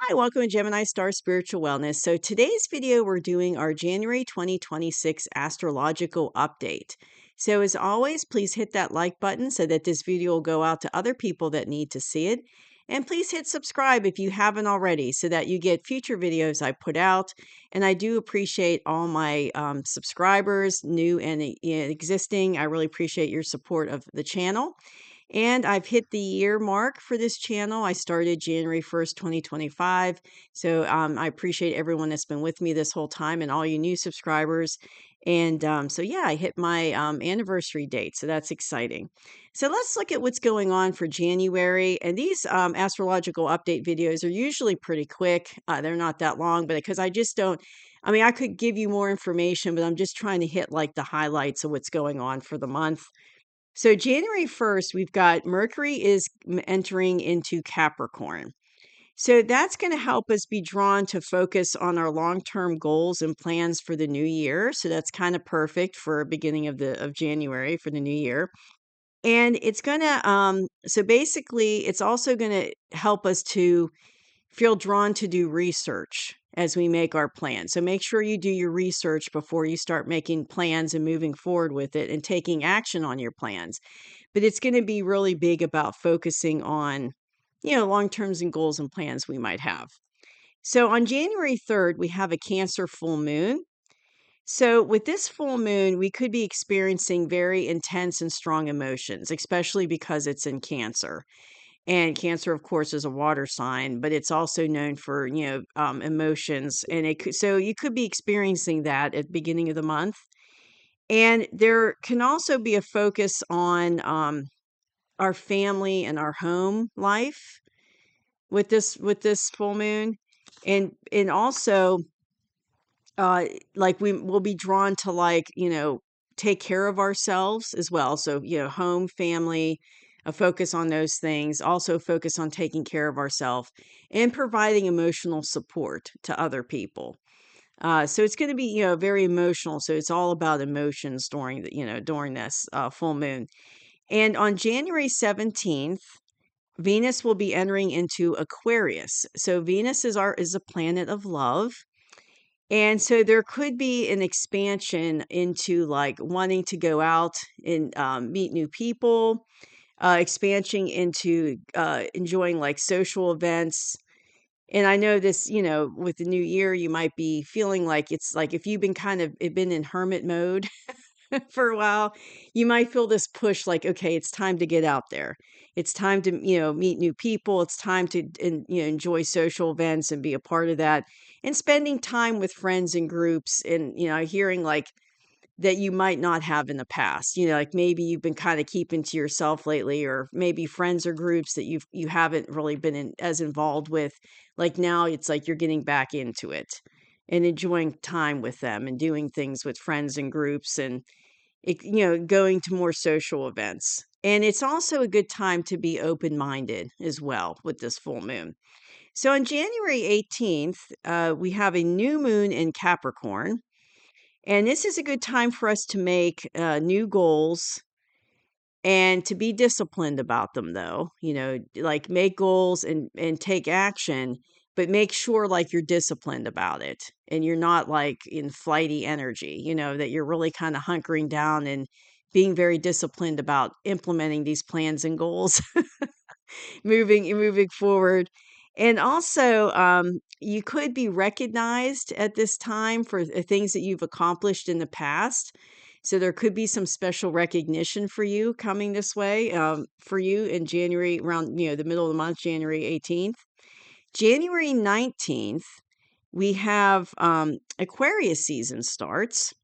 Hi, welcome to Gemini Star Spiritual Wellness. So today's video, we're doing our January 2026 astrological update. So as always, please hit that like button so that this video will go out to other people that need to see it. And please hit subscribe if you haven't already so that you get future videos I put out. And I do appreciate all my subscribers, new and existing. I really appreciate your support of the channel. And I've hit the year mark for this channel. I started January 1st, 2025. So I appreciate everyone that's been with me this whole time and all you new subscribers. And so, yeah, I hit my anniversary date. So that's exciting. So let's look at what's going on for January. And these astrological update videos are usually pretty quick. They're not that long, but because I just don't, I mean, I could give you more information, but I'm just trying to hit like the highlights of what's going on for the month. So January 1st, we've got Mercury is entering into Capricorn. So that's going to help us be drawn to focus on our long-term goals and plans for the new year. So that's kind of perfect for beginning of January for the new year. And it's going to so basically it's also going to help us to feel drawn to do research as we make our plans. So make sure you do your research before you start making plans and moving forward with it and taking action on your plans. But it's going to be really big about focusing on, long terms and goals and plans we might have. So on January 3rd, we have a Cancer full moon. So with this full moon, we could be experiencing very intense and strong emotions, especially because it's in Cancer. And Cancer, of course, is a water sign, but it's also known for, emotions. And so you could be experiencing that at the beginning of the month. And there can also be a focus on our family and our home life with this full moon. And also like we will be drawn to take care of ourselves as well. So, home, family, a focus on those things, also focus on taking care of ourselves and providing emotional support to other people. So it's going to be, very emotional. So it's all about emotions during this full moon. And on January 17th, Venus will be entering into Aquarius. So Venus is a planet of love. And so there could be an expansion into like wanting to go out and meet new people, expansion into enjoying like social events. And I know this, with the new year, you might be feeling like it's like if you've been in hermit mode for a while, you might feel this push like, okay, it's time to get out there. It's time to, meet new people. It's time to, enjoy social events and be a part of that and spending time with friends and groups and, hearing like that you might not have in the past, like maybe you've been kind of keeping to yourself lately, or maybe friends or groups that you haven't really been as involved with. Like now it's like you're getting back into it and enjoying time with them and doing things with friends and groups and going to more social events. And it's also a good time to be open-minded as well with this full moon. So on January 18th, we have a new moon in Capricorn. And this is a good time for us to make new goals and to be disciplined about them, though. Like make goals and take action, but make sure like you're disciplined about it and you're not like in flighty energy, that you're really kind of hunkering down and being very disciplined about implementing these plans and goals, moving forward. And also, you could be recognized at this time for things that you've accomplished in the past. So there could be some special recognition for you coming this way, for you in January, around, the middle of the month, January 18th. January 19th, we have Aquarius season starts.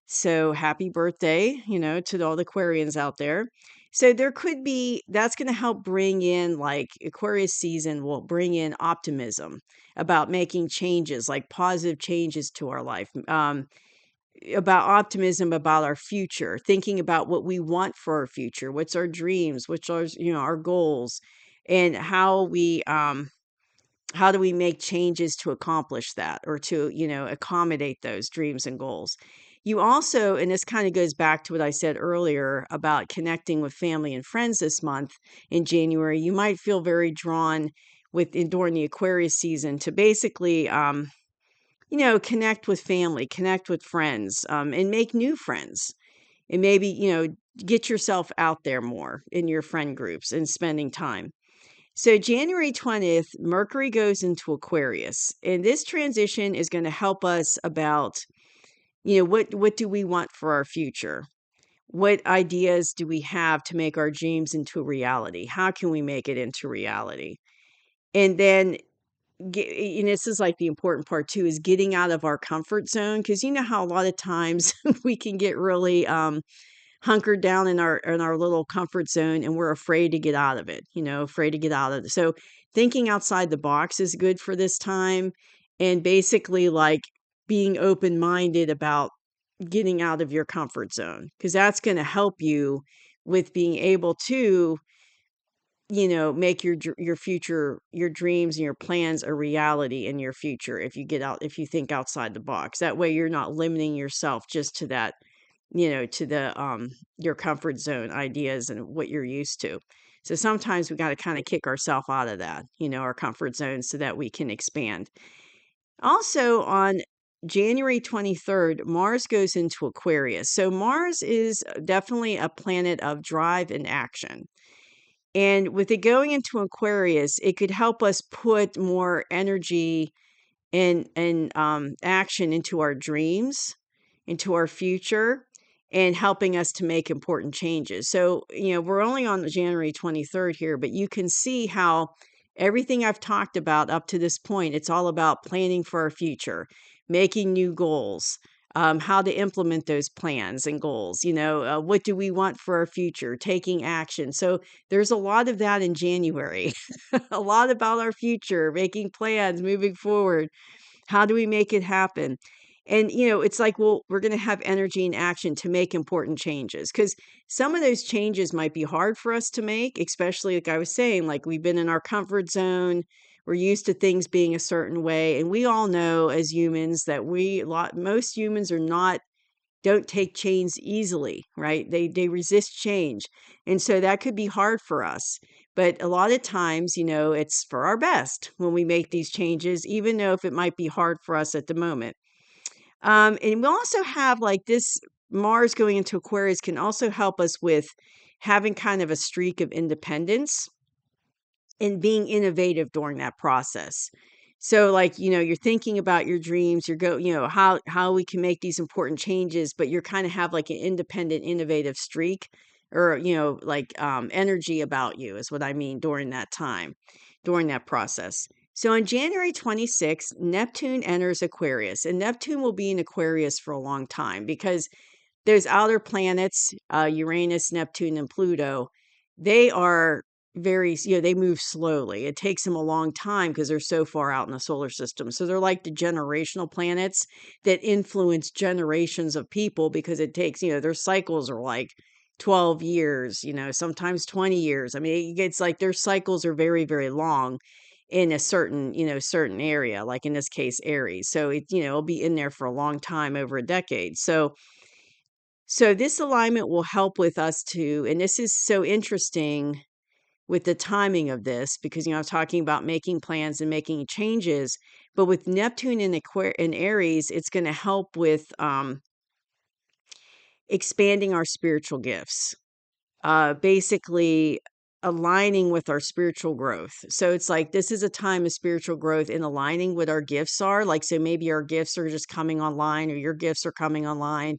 So happy birthday, to all the Aquarians out there. So that's going to help bring in like Aquarius season will bring in optimism about making changes, like positive changes to our life, about optimism about our future, thinking about what we want for our future, what's our dreams, which are, our goals, and how do we make changes to accomplish that or to, accommodate those dreams and goals? You also, and this kind of goes back to what I said earlier about connecting with family and friends this month in January, you might feel very drawn during the Aquarius season to basically, connect with family, connect with friends, and make new friends. And maybe, get yourself out there more in your friend groups and spending time. So January 20th, Mercury goes into Aquarius, and this transition is going to help us about, what do we want for our future? What ideas do we have to make our dreams into a reality? How can we make it into reality? And then and this is like the important part too, is getting out of our comfort zone, because you know how a lot of times we can get really hunkered down in our little comfort zone, and we're afraid to get out of it, afraid to get out of it. So thinking outside the box is good for this time, and basically like being open-minded about getting out of your comfort zone, because that's going to help you with being able to, make your future, your dreams and your plans a reality in your future. If you think outside the box, that way you're not limiting yourself just to that, to the your comfort zone ideas and what you're used to. So sometimes we got to kind of kick ourselves out of that, our comfort zone, so that we can expand. Also on January 23rd, Mars goes into Aquarius. So Mars is definitely a planet of drive and action. And with it going into Aquarius, it could help us put more energy and action into our dreams, into our future, and helping us to make important changes. So, we're only on January 23rd here, but you can see how everything I've talked about up to this point, it's all about planning for our future, making new goals, how to implement those plans and goals, what do we want for our future, taking action. So there's a lot of that in January, a lot about our future, making plans, moving forward. How do we make it happen? And, it's like, well, we're going to have energy and action to make important changes, because some of those changes might be hard for us to make, especially like I was saying, like we've been in our comfort zone. We're used to things being a certain way. And we all know as humans that most humans don't take change easily, right? They resist change. And so that could be hard for us. But a lot of times, it's for our best when we make these changes, even though if it might be hard for us at the moment. And we'll also have like this Mars going into Aquarius can also help us with having kind of a streak of independence and being innovative during that process. So like, you're thinking about your dreams, how we can make these important changes, but you're kind of have like an independent, innovative streak, or, energy about you is what I mean during that time, during that process. So on January 26th, Neptune enters Aquarius, and Neptune will be in Aquarius for a long time, because those outer planets, Uranus, Neptune, and Pluto, they are they move slowly. It takes them a long time because they're so far out in the solar system. So they're like the generational planets that influence generations of people, because it takes, their cycles are like 12 years, sometimes 20 years. I mean, it's like their cycles are very, very long in a certain area, like in this case, Aries. So it'll be in there for a long time, over a decade. So this alignment will help with us to, and this is so interesting with the timing of this, because, I'm talking about making plans and making changes, but with Neptune in Aries, it's going to help with expanding our spiritual gifts, basically aligning with our spiritual growth. So it's like this is a time of spiritual growth and aligning what our gifts are. Like, so maybe our gifts are just coming online, or your gifts are coming online.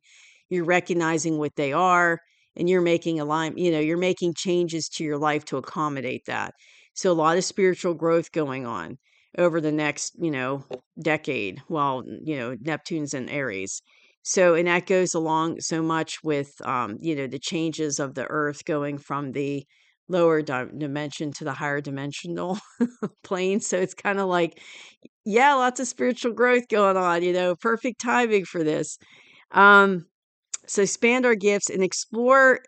You're recognizing what they are, and you're making you're making changes to your life to accommodate that. So a lot of spiritual growth going on over the next, decade while, Neptune's in Aries. So, and that goes along so much with, the changes of the earth going from the lower dimension to the higher dimensional plane. So it's kind of like, yeah, lots of spiritual growth going on, perfect timing for this. Um, so expand our gifts and explore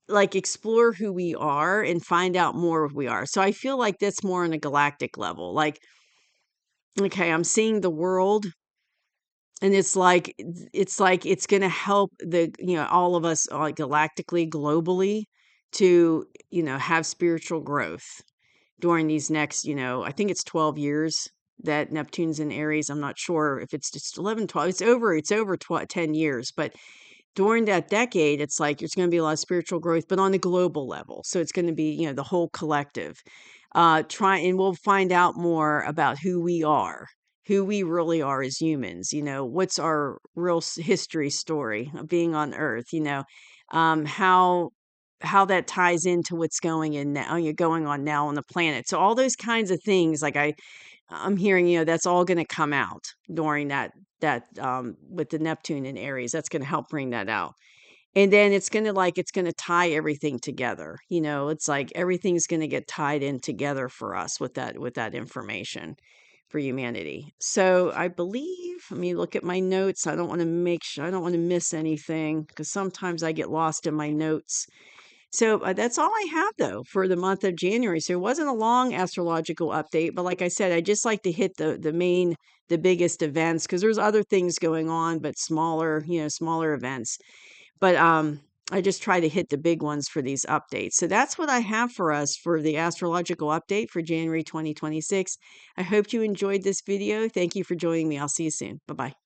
who we are and find out more of who we are. So I feel like that's more on a galactic level. Like, okay, I'm seeing the world, and it's like it's going to help all of us, galactically, globally, to have spiritual growth, during these next, I think it's 12 years that Neptune's in Aries. I'm not sure if it's just 11, 12. It's over 10 years, but during that decade, it's like there's going to be a lot of spiritual growth, but on a global level. So it's going to be, the whole collective. And we'll find out more about who we are, who we really are as humans. What's our real history story of being on Earth. Um, how how that ties into what's going on now on the planet. So all those kinds of things, like I'm hearing, that's all going to come out during that with the Neptune in Aries. That's going to help bring that out. And then it's going to tie everything together. It's like everything's going to get tied in together for us with that information for humanity. So I believe, let me look at my notes. I don't want to make sure I don't want to miss anything because sometimes I get lost in my notes. So that's all I have though for the month of January. So it wasn't a long astrological update, but like I said, I just like to hit the biggest events because there's other things going on, but smaller events. But I just try to hit the big ones for these updates. So that's what I have for us for the astrological update for January 2026. I hope you enjoyed this video. Thank you for joining me. I'll see you soon. Bye bye.